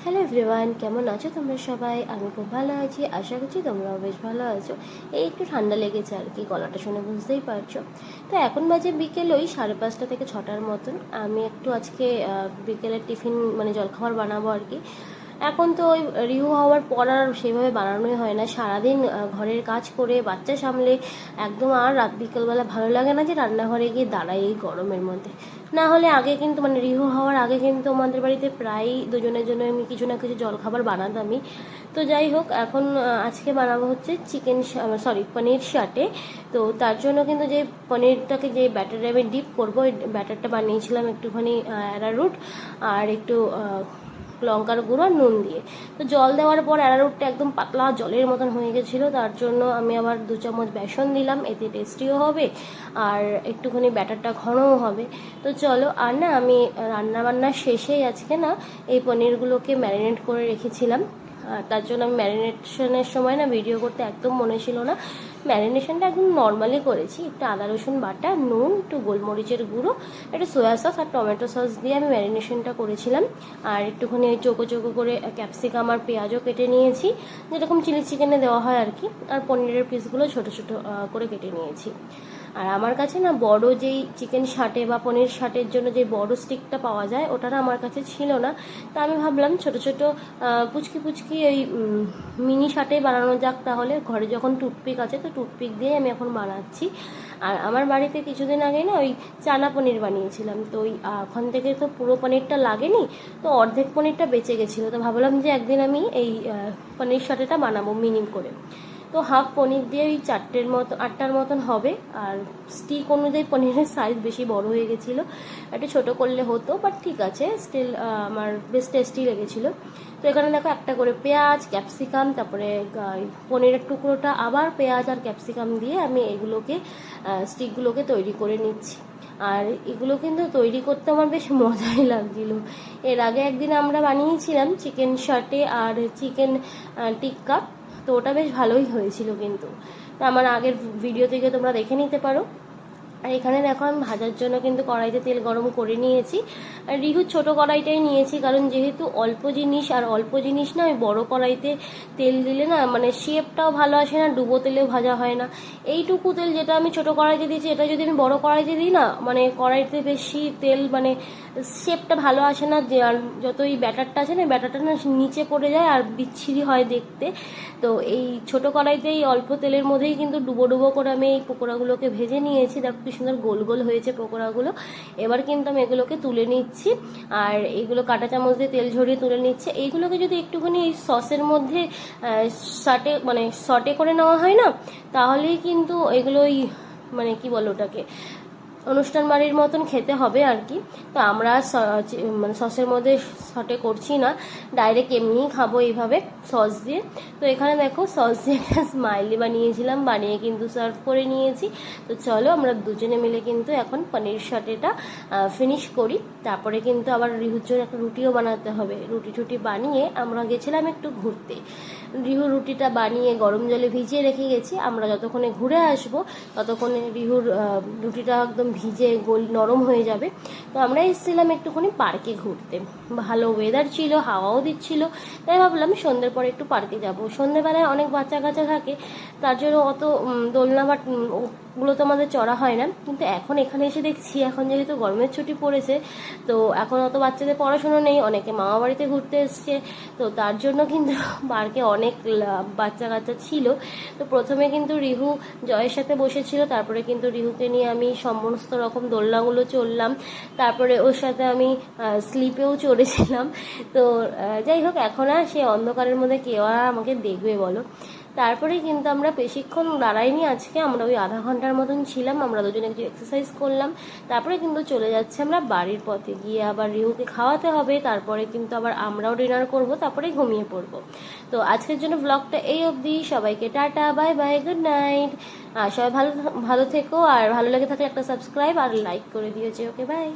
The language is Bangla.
হ্যালো এভরিওয়ান, কেমন আছো তোমরা সবাই? আমি খুব ভালো আছি, আশা করছি তোমরাও বেশ ভালো আছো। এই একটু ঠান্ডা লেগেছে আর কি, গলাটা শুনে বুঝতেই পারছো। তো এখন বাজে বিকেল ওই 5:30 থেকে 6টার মতন। আমি একটু আজকে বিকেলের টিফিন মানে জলখাবার বানাবো আর কি। এখন তো ওই রিহু হওয়ার পর আর সেভাবে বানানোই হয় না। সারাদিন ঘরের কাজ করে বাচ্চা সামলে একদম আর রাত বিকেলবেলা ভালো লাগে না যে রান্নাঘরে গিয়ে দাঁড়াই এই গরমের মধ্যে। না হলে আগে কিন্তু মানে রিহু হওয়ার আগে কিন্তু আমাদের বাড়িতে প্রায় দুজনের জন্য আমি কিছু না কিছু জলখাবার বানাতামই। তো যাই হোক, এখন আজকে বানাবো হচ্ছে পনির শাটে। তো তার জন্য কিন্তু যে পনিরটাকে যে ব্যাটারে আমি ডিপ করবো, ওই ব্যাটারটা বানিয়েছিলাম একটুখানি অ্যারারুট আর একটু লঙ্কার গুঁড়ো আর নুন দিয়ে। তো জল দেওয়ার পর অ্যারারুটটা একদম পাতলা জলের মতন হয়ে গেছিলো, তার জন্য আমি আবার 2 চামচ বেসন দিলাম, এতে টেস্টিও হবে আর একটুখানি ব্যাটারটা ঘনও হবে। তো চলো, আর না আমি রান্নাবান্নার শেষেই আজকে না এই পনিরগুলোকে ম্যারিনেট করে রেখেছিলাম। তার জন্য আমি ম্যারিনেশনের সময় না ভিডিও করতে একদম মনে ছিল না। ম্যারিনেশনটা একদম নর্মালি করেছি, একটু আদা রসুন বাটা, নুন, একটু গোলমরিচের গুঁড়ো, একটু সয়া সস আর টমেটো সস দিয়ে আমি ম্যারিনেশনটা করেছিলাম। আর একটুখানি চোখো চোখো করে ক্যাপসিকাম আর পেঁয়াজও কেটে নিয়েছি, যেরকম চিলি চিকেনে দেওয়া হয় আর কি। আর পনিরের পিসগুলো ছোটো ছোটো করে কেটে নিয়েছি। আর আমার কাছে না বড় যেই চিকেন শাটে বা পনির শাটের জন্য যে বড় স্টিকটা পাওয়া যায়, ওটা না আমার কাছে ছিল না। তা আমি ভাবলাম ছোট ছোট পুচকি পুচকি ওই মিনি শাটে বানানো যাক তাহলে। ঘরে যখন টুথপিক আছে, তো টুথপিক দিয়ে আমি এখন বানাচ্ছি। আর আমার বাড়িতে কিছুদিন আগে না ওই চানা পনির বানিয়েছিলাম, তো ওই ওখান থেকে তো পুরো পনিরটা লাগেনি, তো অর্ধেক পনিরটা বেঁচে গেছিলো। তো ভাবলাম যে একদিন আমি এই পনির শাটেটা বানাবো মিনি করে। তো হাফ পনির দিয়ে ওই 8টার মতন হবে। আর স্টিক অনুযায়ী পনিরের সাইজ বেশি বড় হয়ে গেছিলো, একটু ছোটো করলে হতো, বাট ঠিক আছে, স্টিল আমার বেশ টেস্টি লেগেছিলো। তো এখানে দেখো একটা করে পেঁয়াজ, ক্যাপসিকাম, তারপরে পনিরের টুকরোটা আবার পেঁয়াজ আর ক্যাপসিকাম দিয়ে আমি এগুলোকে স্টিকগুলোকে তৈরি করে নিচ্ছি। আর এগুলো কিন্তু তৈরি করতে আমার বেশ মজাই লাগছিল। এর আগে একদিন আমরা বানিয়েছিলাম চিকেন শাটে আর চিকেন টিক্কা, তো ওটা বেশ ভালোই হয়েছিল কিন্তু। তো আমার আগের ভিডিও থেকে তোমরা দেখে নিতে পারো। আর এখানে দেখো আমি ভাজার জন্য কিন্তু কড়াইতে তেল গরম করে নিয়েছি। আর রিহু ছোটো কড়াইটাই নিয়েছি, কারণ যেহেতু অল্প জিনিস, আর অল্প জিনিস না ওই বড়ো কড়াইতে তেল দিলে না মানে শেপটাও ভালো আসে না, ডুবো তেলেও ভাজা হয় না। এইটুকু তেল যেটা আমি ছোটো কড়াইতে দিয়েছি, এটা যদি আমি বড় কড়াইতে দিই না, মানে কড়াইতে বেশি তেল মানে শেপটা ভালো আসে না। যে আর যত এই ব্যাটারটা আছে না, ব্যাটারটা না নিচে পড়ে যায় আর বিচ্ছিরি হয় দেখতে। তো এই ছোটো কড়াইতেই অল্প তেলের মধ্যেই কিন্তু ডুবো ডুবো করে আমি এই পকোড়াগুলোকে ভেজে নিয়েছি। দেখো কি সুন্দর গোল গোল হয়েছে পকোড়াগুলো। এবার কিন্তু আমি এগুলোকে তুলে নিচ্ছি, আর এইগুলো কাঁটা চামচ দিয়ে তেল ঝরিয়ে তুলে নিচ্ছে। এইগুলোকে যদি একটুখানি এই সসের মধ্যে সটে করে নেওয়া হয় না, তাহলেই কিন্তু এগুলোই মানে কি বলো ওটাকে, অনুষ্ঠান বাড়ির মতন খেতে হবে আর কি। তো আমরা মানে সসের মধ্যে সটে করছি না, ডাইরেক্ট এমনিই খাবো এইভাবে সস দিয়ে। তো এখানে দেখো সস দিয়ে একটা স্মাইলি বানিয়েছিলাম, বানিয়ে কিন্তু সার্ভ করে নিয়েছি। তো চলো আমরা দুজনে মিলে কিন্তু এখন পনির শাটেটা ফিনিশ করি। তারপরে কিন্তু আবার রিহুর জন্য একটা রুটিও বানাতে হবে। রুটি টুটি বানিয়ে আমরা গেছিলাম একটু ঘুরতে। রিহু রুটিটা বানিয়ে গরম জলে ভিজিয়ে রেখে গেছি। আমরা যতক্ষণে ঘুরে আসবো ততক্ষণে রিহুর রুটিটা একদম ভিজে নরম হয়ে যাবে। তো আমরা এসেছিলাম একটুখানি পার্কে ঘুরতে, ভালো ওয়েদার ছিল, হাওয়াও দিচ্ছিল। তাই ভাবলাম সন্ধ্যের পরে একটু পার্কে যাব। সন্ধ্যেবেলায় অনেক বাচ্চা কাচ্চা থাকে, তার জন্য অত দোলনা বা ওগুলো তো আমাদের চড়া হয় না। কিন্তু এখন এখানে এসে দেখছি, এখন যেহেতু গরমের ছুটি পড়েছে, তো এখন অত বাচ্চাদের পড়াশুনো নেই, অনেকে মামা বাড়িতে ঘুরতে এসছে, তো তার জন্য কিন্তু পার্কে অনেক বাচ্চা কাচ্চা ছিল। তো প্রথমে কিন্তু রিহু জয়ের সাথে বসেছিল, তারপরে কিন্তু রিহুকে নিয়ে আমি সমস্ত রকম দোলনাগুলো চড়লাম, তারপরে ওর সাথে আমি স্লিপেও চড়েছিলাম। তো যাই হোক, এখন আর সে অন্ধকারের মধ্যে কেউ আর আমাকে দেখবে বলো। তারপরে কিন্তু আমরা বেশিক্ষণ দাঁড়াইনি আজকে, আমরা ওই আধা ঘন্টার মতন ছিলাম। আমরা দুজনে কিছু এক্সারসাইজ করলাম, তারপরে কিন্তু চলে যাচ্ছে আমরা বাড়ির পথে। গিয়ে আবার রিহুকে খাওয়াতে হবে, তারপরে কিন্তু আবার আমরাও ডিনার করব, তারপরে ঘুমিয়ে পড়বো। তো আজকের জন্য ব্লগটা এই অবধি। সবাইকে ta-ta, bye bye, good night. আর সবাই ভালো ভালো থেকো, আর ভালো লেগে থাকলে একটা সাবস্ক্রাইব আর লাইক করে দিয়েছে। ওকে, বাই।